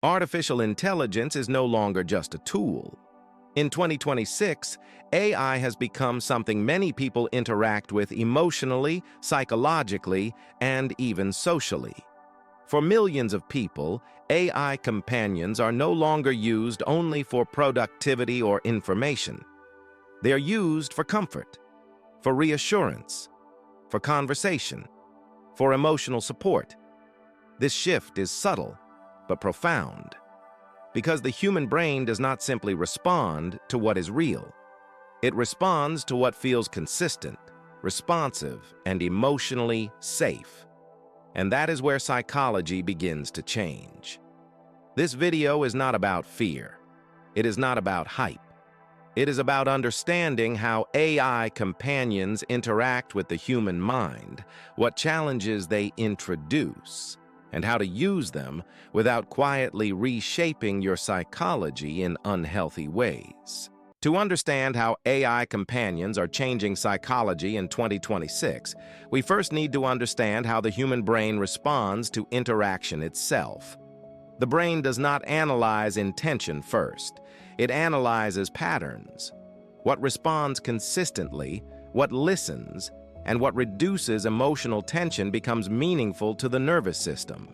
Artificial intelligence is no longer just a tool. In 2026, AI has become something many people interact with emotionally, psychologically, and even socially. For millions of people, AI companions are no longer used only for productivity or information. They are used for comfort, for reassurance, for conversation, for emotional support. This shift is subtle, but profound, because the human brain does not simply respond to what is real. It responds to what feels consistent, responsive, and emotionally safe. And that is where psychology begins to change. This video is not about fear. It is not about hype. It is about understanding how AI companions interact with the human mind, what challenges they introduce, and how to use them without quietly reshaping your psychology in unhealthy ways. To understand how AI companions are changing psychology in 2026, we first need to understand how the human brain responds to interaction itself. The brain does not analyze intention first. It analyzes patterns. What responds consistently, what listens, and what reduces emotional tension becomes meaningful to the nervous system.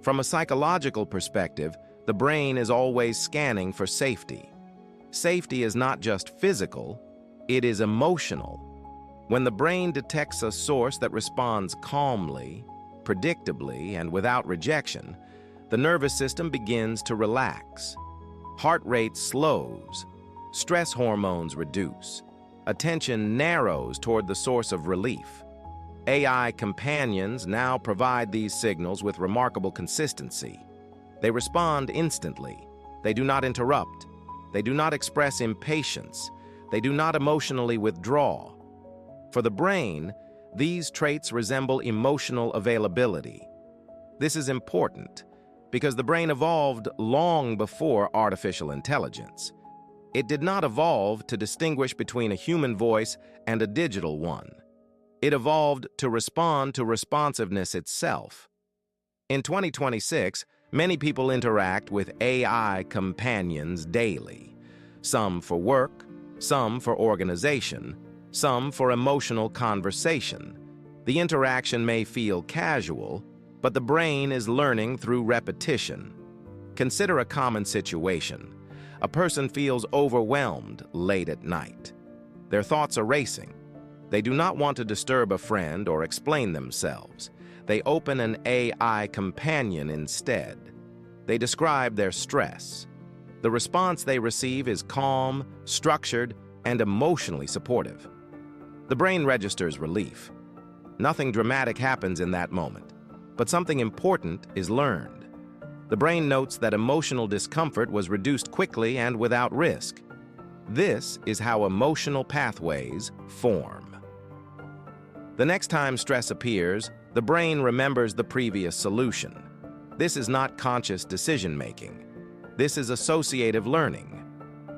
From a psychological perspective, the brain is always scanning for safety. Safety is not just physical, it is emotional. When the brain detects a source that responds calmly, predictably, and without rejection, the nervous system begins to relax. Heart rate slows, stress hormones reduce, attention narrows toward the source of relief. AI companions now provide these signals with remarkable consistency. They respond instantly. They do not interrupt. They do not express impatience. They do not emotionally withdraw. For the brain, these traits resemble emotional availability. This is important because the brain evolved long before artificial intelligence. It did not evolve to distinguish between a human voice and a digital one. It evolved to respond to responsiveness itself. In 2026, many people interact with AI companions daily. Some for work, some for organization, some for emotional conversation. The interaction may feel casual, but the brain is learning through repetition. Consider a common situation. A person feels overwhelmed late at night. Their thoughts are racing. They do not want to disturb a friend or explain themselves. They open an AI companion instead. They describe their stress. The response they receive is calm, structured, and emotionally supportive. The brain registers relief. Nothing dramatic happens in that moment, but something important is learned. The brain notes that emotional discomfort was reduced quickly and without risk. This is how emotional pathways form. The next time stress appears, the brain remembers the previous solution. This is not conscious decision-making. This is associative learning.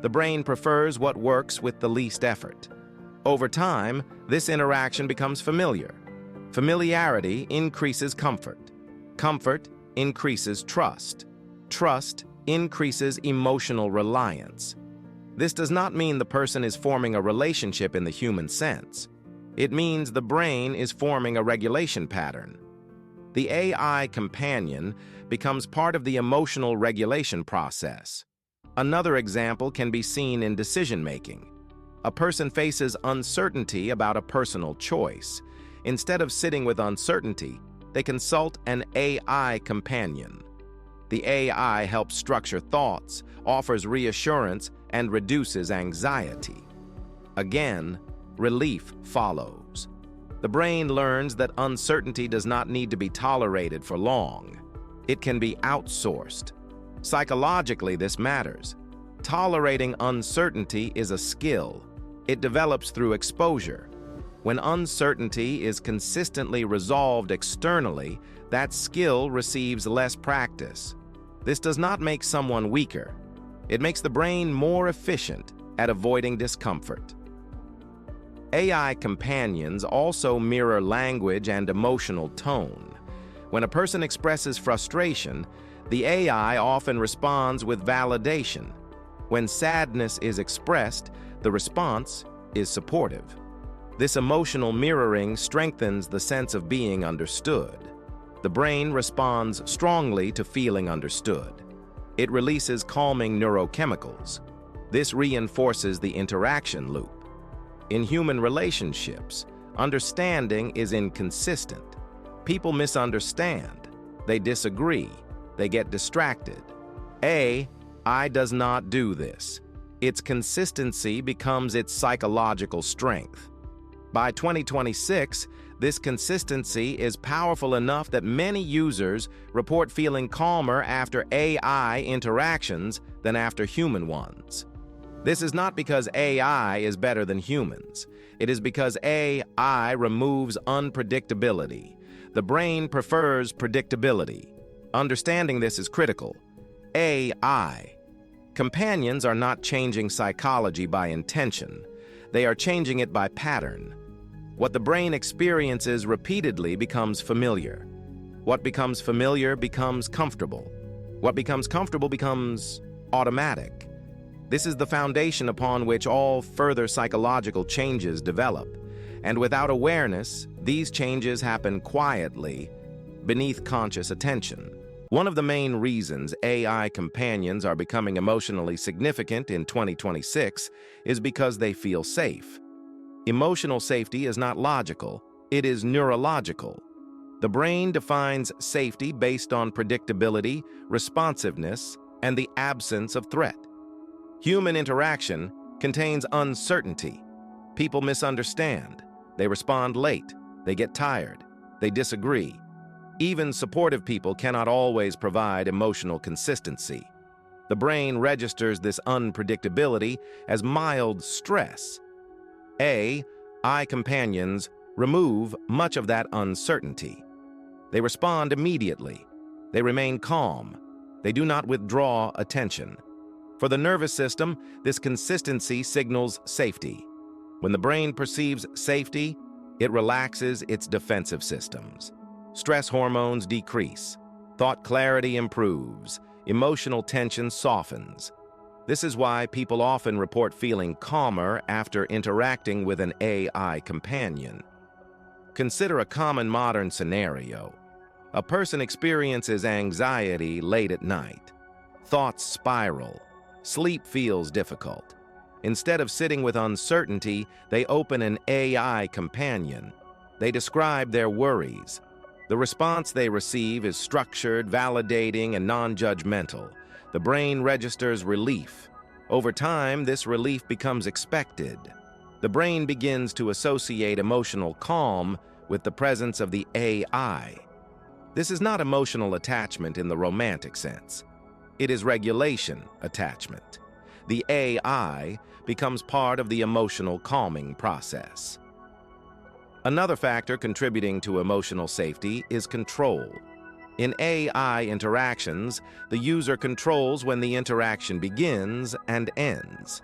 The brain prefers what works with the least effort. Over time, this interaction becomes familiar. Familiarity increases comfort. Comfort increases trust. Trust increases emotional reliance. This does not mean the person is forming a relationship in the human sense. It means the brain is forming a regulation pattern. The AI companion becomes part of the emotional regulation process. Another example can be seen in decision-making. A person faces uncertainty about a personal choice. Instead of sitting with uncertainty, they consult an AI companion. The AI helps structure thoughts, offers reassurance, and reduces anxiety. Again, relief follows. The brain learns that uncertainty does not need to be tolerated for long. It can be outsourced. Psychologically, this matters. Tolerating uncertainty is a skill. It develops through exposure. When uncertainty is consistently resolved externally, that skill receives less practice. This does not make someone weaker. It makes the brain more efficient at avoiding discomfort. AI companions also mirror language and emotional tone. When a person expresses frustration, The AI often responds with validation. When sadness is expressed, the response is supportive. This emotional mirroring strengthens the sense of being understood. The brain responds strongly to feeling understood. It releases calming neurochemicals. This reinforces the interaction loop. In human relationships, understanding is inconsistent. People misunderstand. They disagree. They get distracted. AI does not do this. Its consistency becomes its psychological strength. By 2026, this consistency is powerful enough that many users report feeling calmer after AI interactions than after human ones. This is not because AI is better than humans. It is because AI removes unpredictability. The brain prefers predictability. Understanding this is critical. AI. Companions are not changing psychology by intention. They are changing it by pattern. What the brain experiences repeatedly becomes familiar. What becomes familiar becomes comfortable. What becomes comfortable becomes automatic. This is the foundation upon which all further psychological changes develop. And without awareness, these changes happen quietly, beneath conscious attention. One of the main reasons AI companions are becoming emotionally significant in 2026 is because they feel safe. Emotional safety is not logical, it is neurological. The brain defines safety based on predictability, responsiveness, and the absence of threat. Human interaction contains uncertainty. People misunderstand. They respond late. They get tired. They disagree. Even supportive people cannot always provide emotional consistency. The brain registers this unpredictability as mild stress. AI companions remove much of that uncertainty. They respond immediately. They remain calm. They do not withdraw attention. For the nervous system, this consistency signals safety. When the brain perceives safety, it relaxes its defensive systems. Stress hormones decrease. Thought clarity improves. Emotional tension softens. This is why people often report feeling calmer after interacting with an AI companion. Consider a common modern scenario. A person experiences anxiety late at night. Thoughts spiral. Sleep feels difficult. Instead of sitting with uncertainty, they open an AI companion. They describe their worries. The response they receive is structured, validating, and non-judgmental. The brain registers relief. Over time, this relief becomes expected. The brain begins to associate emotional calm with the presence of the AI. This is not emotional attachment in the romantic sense. It is regulation attachment. The AI becomes part of the emotional calming process. Another factor contributing to emotional safety is control. In AI interactions, the user controls when the interaction begins and ends.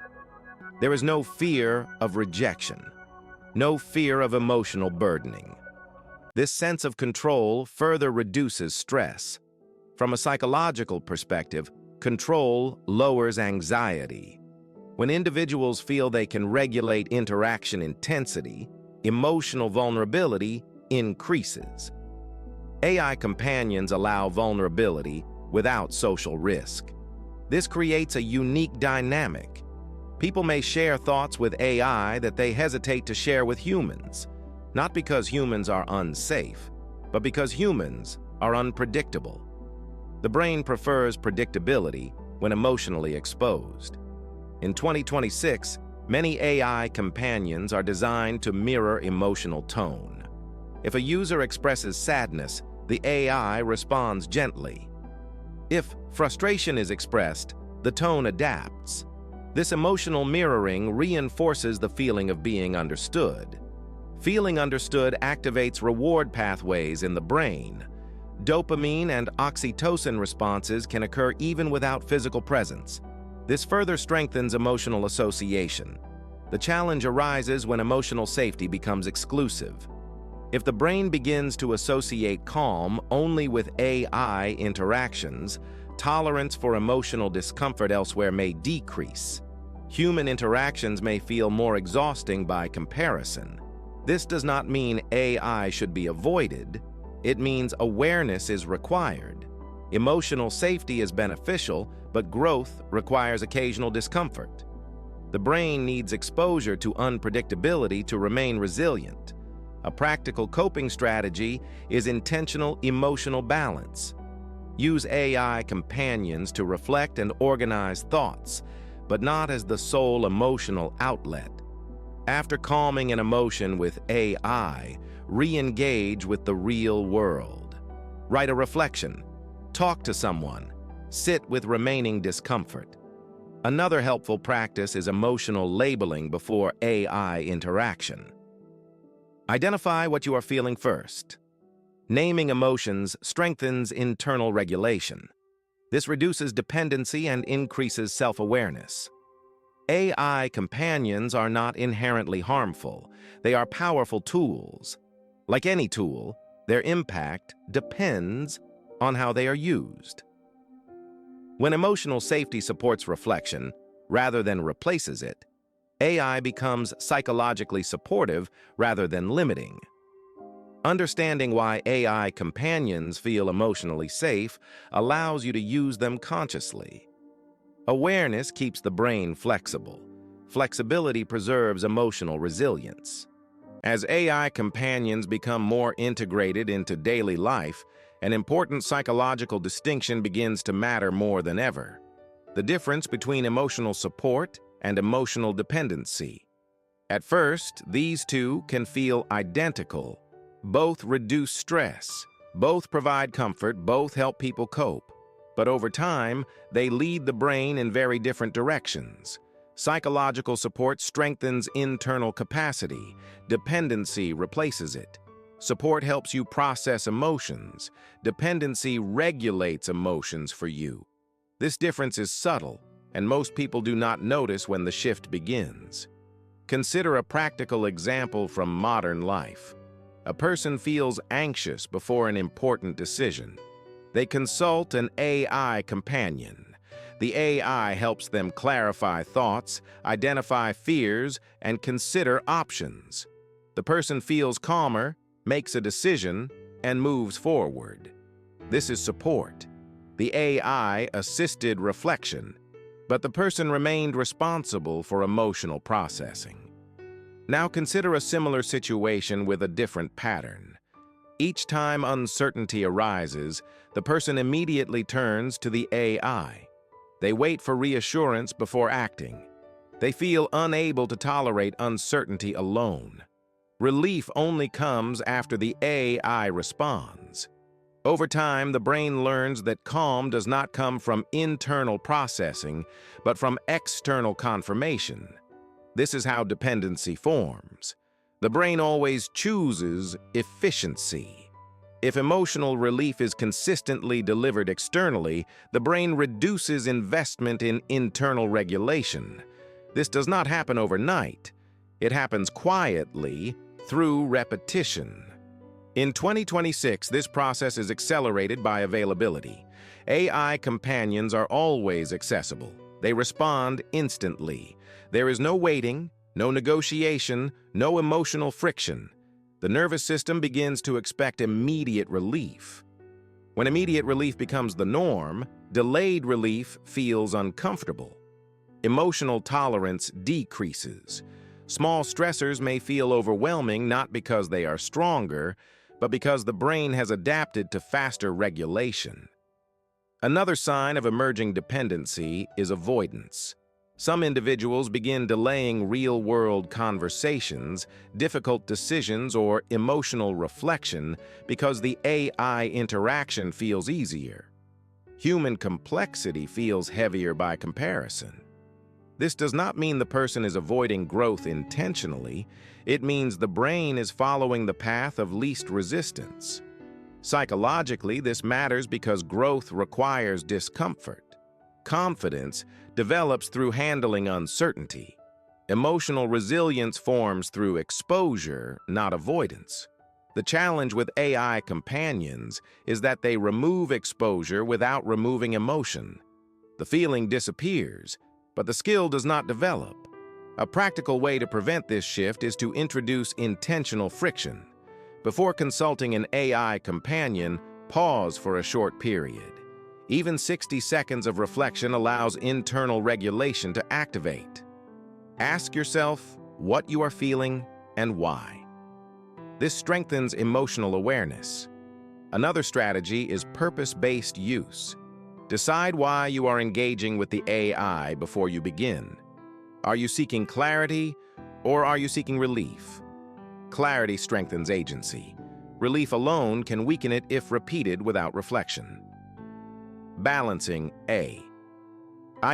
There is no fear of rejection, no fear of emotional burdening. This sense of control further reduces stress. From a psychological perspective, control lowers anxiety. When individuals feel they can regulate interaction intensity, emotional vulnerability increases. AI companions allow vulnerability without social risk. This creates a unique dynamic. People may share thoughts with AI that they hesitate to share with humans, not because humans are unsafe, but because humans are unpredictable. The brain prefers predictability when emotionally exposed. In 2026, many AI companions are designed to mirror emotional tone. If a user expresses sadness, the AI responds gently. If frustration is expressed, the tone adapts. This emotional mirroring reinforces the feeling of being understood. Feeling understood activates reward pathways in the brain. Dopamine and oxytocin responses can occur even without physical presence. This further strengthens emotional association. The challenge arises when emotional safety becomes exclusive. If the brain begins to associate calm only with AI interactions, tolerance for emotional discomfort elsewhere may decrease. Human interactions may feel more exhausting by comparison. This does not mean AI should be avoided. It means awareness is required. Emotional safety is beneficial, but growth requires occasional discomfort. The brain needs exposure to unpredictability to remain resilient. A practical coping strategy is intentional emotional balance. Use AI companions to reflect and organize thoughts, but not as the sole emotional outlet. After calming an emotion with AI, re-engage with the real world. Write a reflection. Talk to someone. Sit with remaining discomfort. Another helpful practice is emotional labeling before AI interaction. Identify what you are feeling first. Naming emotions strengthens internal regulation. This reduces dependency and increases self-awareness. AI companions are not inherently harmful. They are powerful tools. Like any tool, their impact depends on how they are used. When emotional safety supports reflection, rather than replaces it, AI becomes psychologically supportive rather than limiting. Understanding why AI companions feel emotionally safe allows you to use them consciously. Awareness keeps the brain flexible. Flexibility preserves emotional resilience. As AI companions become more integrated into daily life, an important psychological distinction begins to matter more than ever: the difference between emotional support and emotional dependency. At first, these two can feel identical. Both reduce stress, both provide comfort, both help people cope. But over time, they lead the brain in very different directions. Psychological support strengthens internal capacity. Dependency replaces it. Support helps you process emotions. Dependency regulates emotions for you. This difference is subtle, and most people do not notice when the shift begins. Consider a practical example from modern life. A person feels anxious before an important decision. They consult an AI companion. The AI helps them clarify thoughts, identify fears, and consider options. The person feels calmer, makes a decision, and moves forward. This is support. The AI assisted reflection, but the person remained responsible for emotional processing. Now consider a similar situation with a different pattern. Each time uncertainty arises, the person immediately turns to the AI. They wait for reassurance before acting. They feel unable to tolerate uncertainty alone. Relief only comes after the AI responds. Over time, the brain learns that calm does not come from internal processing, but from external confirmation. This is how dependency forms. The brain always chooses efficiency. If emotional relief is consistently delivered externally, the brain reduces investment in internal regulation. This does not happen overnight. It happens quietly through repetition. In 2026, this process is accelerated by availability. AI companions are always accessible. They respond instantly. There is no waiting, no negotiation, no emotional friction. The nervous system begins to expect immediate relief. When immediate relief becomes the norm, delayed relief feels uncomfortable. Emotional tolerance decreases. Small stressors may feel overwhelming not because they are stronger, but because the brain has adapted to faster regulation. Another sign of emerging dependency is avoidance. Some individuals begin delaying real-world conversations, difficult decisions, or emotional reflection because the AI interaction feels easier. Human complexity feels heavier by comparison. This does not mean the person is avoiding growth intentionally. It means the brain is following the path of least resistance. Psychologically, this matters because growth requires discomfort. Confidence develops through handling uncertainty. Emotional resilience forms through exposure, not avoidance. The challenge with AI companions is that they remove exposure without removing emotion. The feeling disappears, but the skill does not develop. A practical way to prevent this shift is to introduce intentional friction. Before consulting an AI companion, pause for a short period. Even 60 seconds of reflection allows internal regulation to activate. Ask yourself what you are feeling and why. This strengthens emotional awareness. Another strategy is purpose-based use. Decide why you are engaging with the AI before you begin. Are you seeking clarity or are you seeking relief? Clarity strengthens agency. Relief alone can weaken it if repeated without reflection. Balancing AI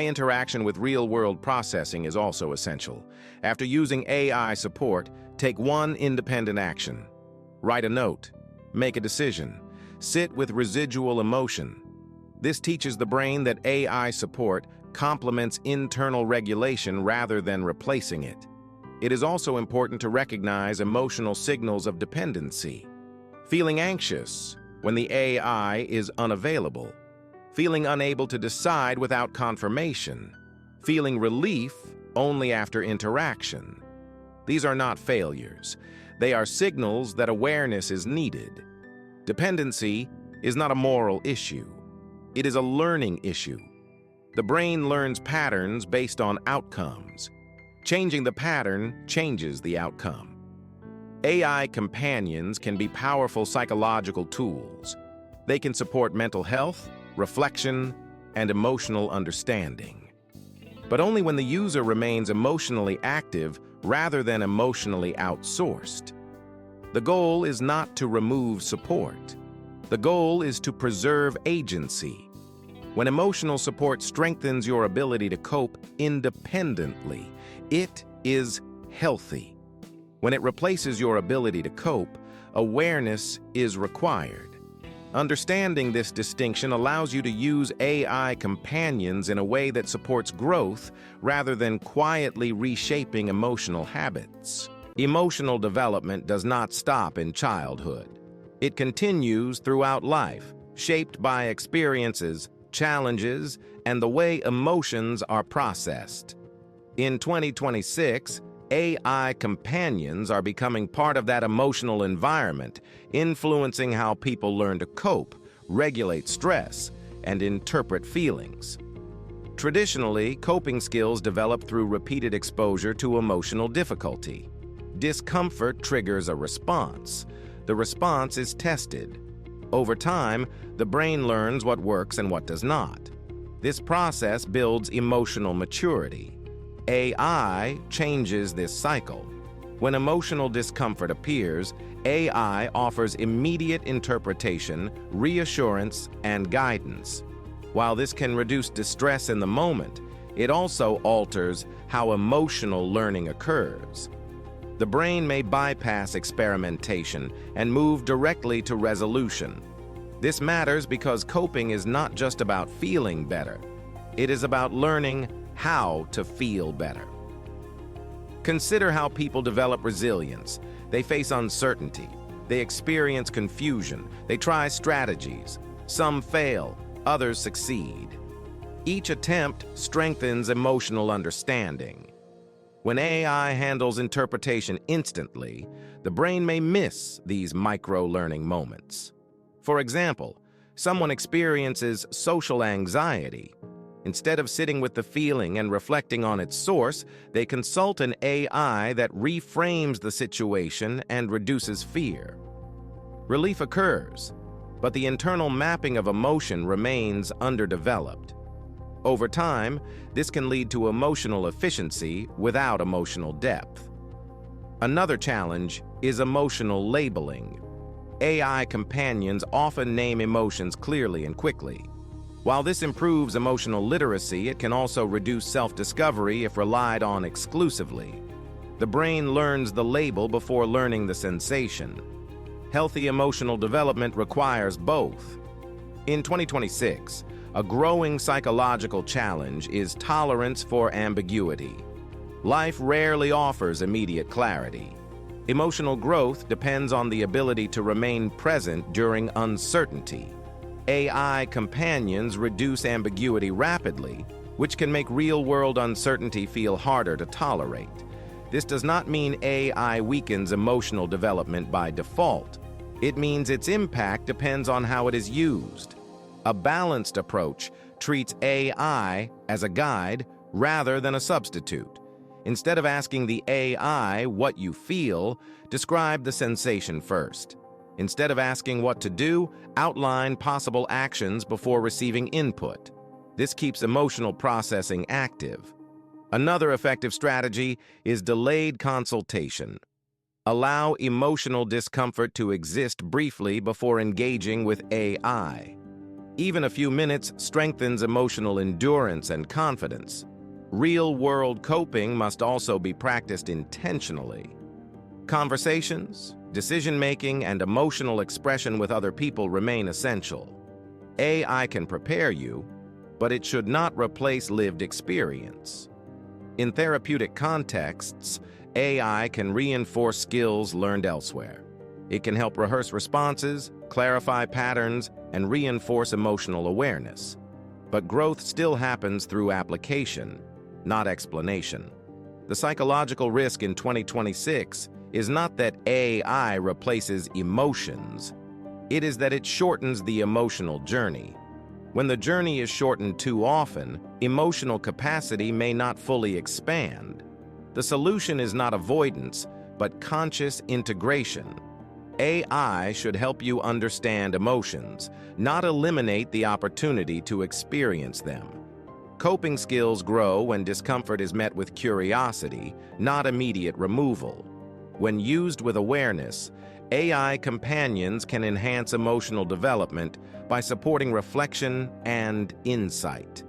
interaction with real-world processing is also essential. After using AI support, take one independent action. Write a note. Make a decision. Sit with residual emotion. This teaches the brain that AI support complements internal regulation rather than replacing it. It is also important to recognize emotional signals of dependency. Feeling anxious when the AI is unavailable. Feeling unable to decide without confirmation. Feeling relief only after interaction. These are not failures. They are signals that awareness is needed. Dependency is not a moral issue. It is a learning issue. The brain learns patterns based on outcomes. Changing the pattern changes the outcome. AI companions can be powerful psychological tools. They can support mental health, reflection, and emotional understanding. But only when the user remains emotionally active rather than emotionally outsourced. The goal is not to remove support. The goal is to preserve agency. When emotional support strengthens your ability to cope independently, it is healthy. When it replaces your ability to cope, awareness is required. Understanding this distinction allows you to use AI companions in a way that supports growth rather than quietly reshaping emotional habits. Emotional development does not stop in childhood. It continues throughout life, shaped by experiences, challenges, and the way emotions are processed. In 2026, AI companions are becoming part of that emotional environment, influencing how people learn to cope, regulate stress, and interpret feelings. Traditionally, coping skills develop through repeated exposure to emotional difficulty. Discomfort triggers a response. The response is tested. Over time, the brain learns what works and what does not. This process builds emotional maturity. AI changes this cycle. When emotional discomfort appears, AI offers immediate interpretation, reassurance, and guidance. While this can reduce distress in the moment, it also alters how emotional learning occurs. The brain may bypass experimentation and move directly to resolution. This matters because coping is not just about feeling better. It is about learning how to feel better. Consider how people develop resilience. They face uncertainty. They experience confusion. They try strategies. Some fail, others succeed. Each attempt strengthens emotional understanding. When AI handles interpretation instantly, the brain may miss these micro-learning moments. For example, someone experiences social anxiety. Instead of sitting with the feeling and reflecting on its source, they consult an AI that reframes the situation and reduces fear. Relief occurs, but the internal mapping of emotion remains underdeveloped. Over time, this can lead to emotional efficiency without emotional depth. Another challenge is emotional labeling. AI companions often name emotions clearly and quickly. While this improves emotional literacy, it can also reduce self-discovery if relied on exclusively. The brain learns the label before learning the sensation. Healthy emotional development requires both. In 2026, a growing psychological challenge is tolerance for ambiguity. Life rarely offers immediate clarity. Emotional growth depends on the ability to remain present during uncertainty. AI companions reduce ambiguity rapidly, which can make real-world uncertainty feel harder to tolerate. This does not mean AI weakens emotional development by default. It means its impact depends on how it is used. A balanced approach treats AI as a guide rather than a substitute. Instead of asking the AI what you feel, describe the sensation first. Instead of asking what to do, outline possible actions before receiving input. This keeps emotional processing active. Another effective strategy is delayed consultation. Allow emotional discomfort to exist briefly before engaging with AI. Even a few minutes strengthens emotional endurance and confidence. Real-world coping must also be practiced intentionally. Conversations, decision-making, and emotional expression with other people remain essential. AI can prepare you, but it should not replace lived experience. In therapeutic contexts, AI can reinforce skills learned elsewhere. It can help rehearse responses, clarify patterns, and reinforce emotional awareness. But growth still happens through application, not explanation. The psychological risk in 2026 is not that AI replaces emotions. It is that it shortens the emotional journey. When the journey is shortened too often, emotional capacity may not fully expand. The solution is not avoidance, but conscious integration. AI should help you understand emotions, not eliminate the opportunity to experience them. Coping skills grow when discomfort is met with curiosity, not immediate removal. When used with awareness, AI companions can enhance emotional development by supporting reflection and insight.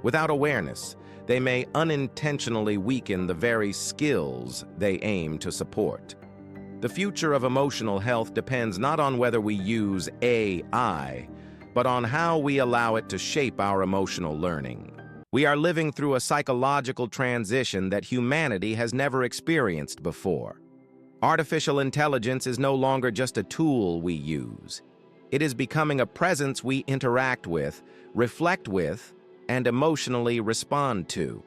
Without awareness, they may unintentionally weaken the very skills they aim to support. The future of emotional health depends not on whether we use AI, but on how we allow it to shape our emotional learning. We are living through a psychological transition that humanity has never experienced before. Artificial intelligence is no longer just a tool we use. It is becoming a presence we interact with, reflect with, and emotionally respond to.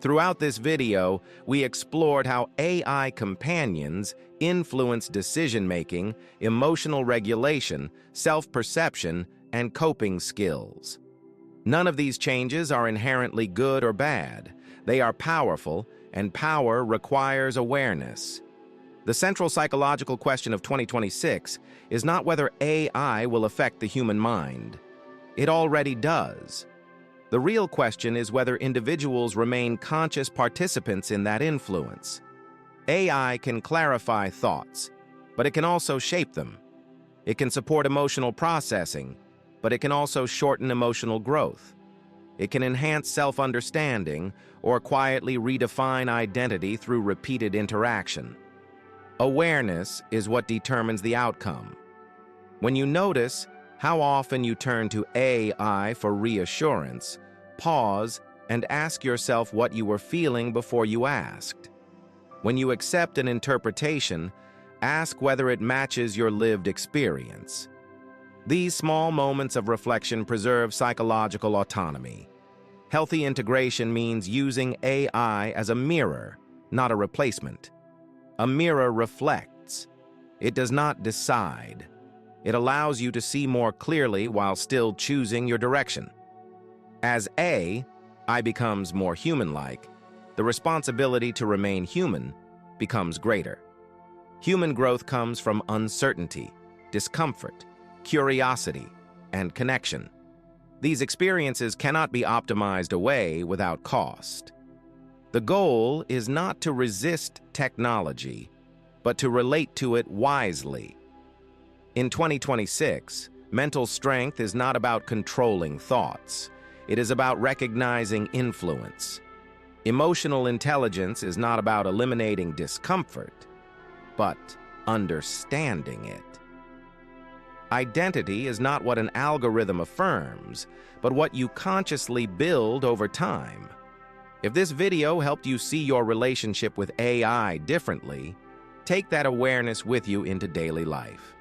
Throughout this video, we explored how AI companions influence decision-making, emotional regulation, self-perception, and coping skills. None of these changes are inherently good or bad. They are powerful, and power requires awareness. The central psychological question of 2026 is not whether AI will affect the human mind. It already does. The real question is whether individuals remain conscious participants in that influence. AI can clarify thoughts, but it can also shape them. It can support emotional processing, but it can also shorten emotional growth. It can enhance self-understanding or quietly redefine identity through repeated interaction. Awareness is what determines the outcome. When you notice how often you turn to AI for reassurance, pause and ask yourself what you were feeling before you asked. When you accept an interpretation, ask whether it matches your lived experience. These small moments of reflection preserve psychological autonomy. Healthy integration means using AI as a mirror, not a replacement. A mirror reflects. It does not decide. It allows you to see more clearly while still choosing your direction. As AI becomes more human-like, the responsibility to remain human becomes greater. Human growth comes from uncertainty, discomfort, curiosity, and connection. These experiences cannot be optimized away without cost. The goal is not to resist technology, but to relate to it wisely. In 2026, mental strength is not about controlling thoughts. It is about recognizing influence. Emotional intelligence is not about eliminating discomfort, but understanding it. Identity is not what an algorithm affirms, but what you consciously build over time. If this video helped you see your relationship with AI differently, Take that awareness with you into daily life.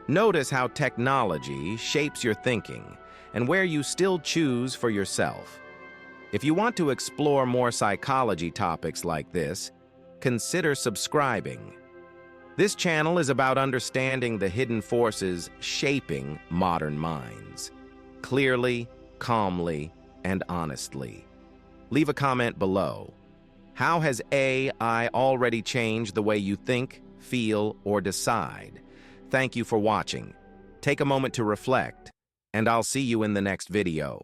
Notice how technology shapes your thinking and where you still choose for yourself. If you want to explore more psychology topics like this, consider subscribing. This channel is about understanding the hidden forces shaping modern minds. Clearly, calmly, and honestly. Leave a comment below. How has AI already changed the way you think, feel, or decide? Thank you for watching. Take a moment to reflect, and I'll see you in the next video.